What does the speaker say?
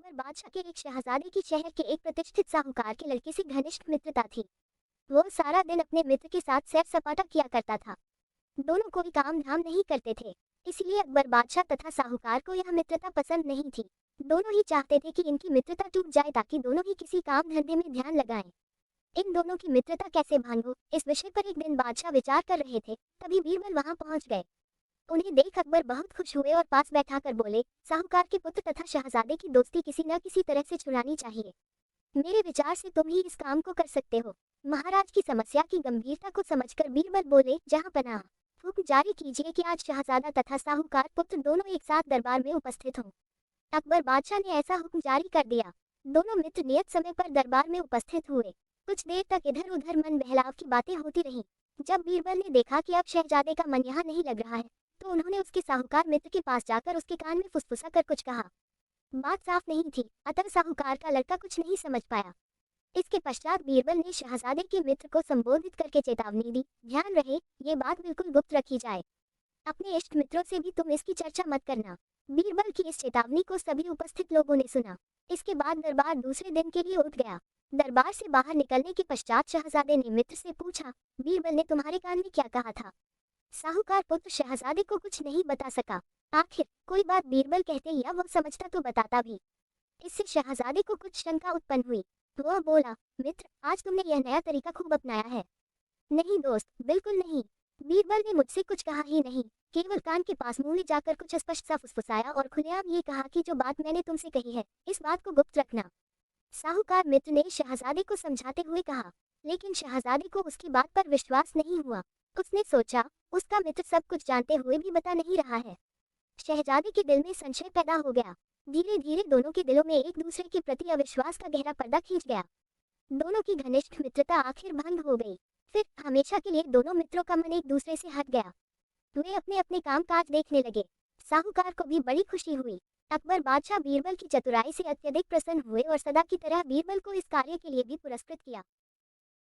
अकबर बादशाह के एक शहजादे की शहर के एक प्रतिष्ठित साहूकार के लड़के से घनिष्ठ मित्रता थी। वो सारा दिन अपने मित्र के साथ सैर सपाटा किया करता था। दोनों कोई काम धाम नहीं करते थे, इसलिए अकबर बादशाह तथा साहूकार को यह मित्रता पसंद नहीं थी। दोनों ही चाहते थे कि इनकी मित्रता टूट जाए ताकि दोनों ही किसी काम धंधे में ध्यान लगाएं। इन दोनों की मित्रता कैसे भांगो, इस विषय पर एक दिन बादशाह विचार कर रहे थे, तभी बीरबल वहां पहुंच गए। उन्हें देख अकबर बहुत खुश हुए और पास बैठाकर बोले, साहूकार के पुत्र तथा शहजादे की दोस्ती किसी न किसी तरह से छुड़ानी चाहिए। मेरे विचार से तुम ही इस काम को कर सकते हो। महाराज की समस्या की गंभीरता को समझकर बीरबल बोले, जहां पनाह, हुक्म जारी कीजिए कि आज शहजादा तथा साहूकार पुत्र दोनों एक साथ दरबार में उपस्थित हों। अकबर बादशाह ने ऐसा हुक्म जारी कर दिया। दोनों मित्र नियत समय पर दरबार में उपस्थित हुए। कुछ देर तक इधर उधर मन बहलाव की बातें होती रहीं। जब बीरबल ने देखा कि अब शहजादे का मन यहाँ नहीं लग रहा है, तो उन्होंने उसके साहूकार मित्र के पास जाकर उसके कान में फुसफुसा कर कुछ कहा। बात साफ नहीं थी, अतः साहूकार का लड़का कुछ नहीं समझ पाया। इसके पश्चात बीरबल ने शहजादे के मित्र को संबोधित करके चेतावनी दी, ध्यान रहे, ये बात बिल्कुल गुप्त रखी जाए। अपने इष्ट मित्रों से भी तुम इसकी चर्चा मत करना। बीरबल की इस चेतावनी को सभी उपस्थित लोगों ने सुना। इसके बाद दरबार दूसरे दिन के लिए उठ गया। दरबार से बाहर निकलने के पश्चात शहजादे ने मित्र से पूछा, बीरबल ने तुम्हारे कान में क्या कहा था? साहूकार पुत्र शहजादे को कुछ नहीं बता सका। आखिर कोई बात बीरबल कहते या वो समझता तो बताता भी। इससे शहजादे को कुछ शंका उत्पन्न हुई। वह बोला, मित्र, आज तुमने यह नया तरीका खूब अपनाया है। नहीं दोस्त, बिल्कुल नहीं। बीरबल ने मुझसे कुछ कहा ही नहीं, केवल कान के पास मुंह ले जाकर कुछ स्पष्ट सा फुसफुसाया और खुलेआम ये कहा कि जो बात मैंने तुमसे कही है, इस बात को गुप्त रखना। साहूकार मित्र ने शहजादे को समझाते हुए कहा, लेकिन शहजादे को उसकी बात पर विश्वास नहीं हुआ। उसने सोचा, उसका मित्र सब कुछ जानते हुए भी बता नहीं रहा है। शहजादे के दिल में संशय पैदा हो गया। धीरे धीरे दोनों के दिलों में एक दूसरे के प्रति अविश्वास का गहरा पर्दा खींच गया। दोनों की घनिष्ठ मित्रता आखिर भंग हो गई। फिर हमेशा के लिए दोनों मित्रों का मन एक दूसरे से हट गया। वे अपने अपने काम काज देखने लगे। साहूकार को भी बड़ी खुशी हुई। अकबर बादशाह बीरबल की चतुराई से अत्यधिक प्रसन्न हुए और सदा की तरह बीरबल को इस कार्य के लिए भी पुरस्कृत किया।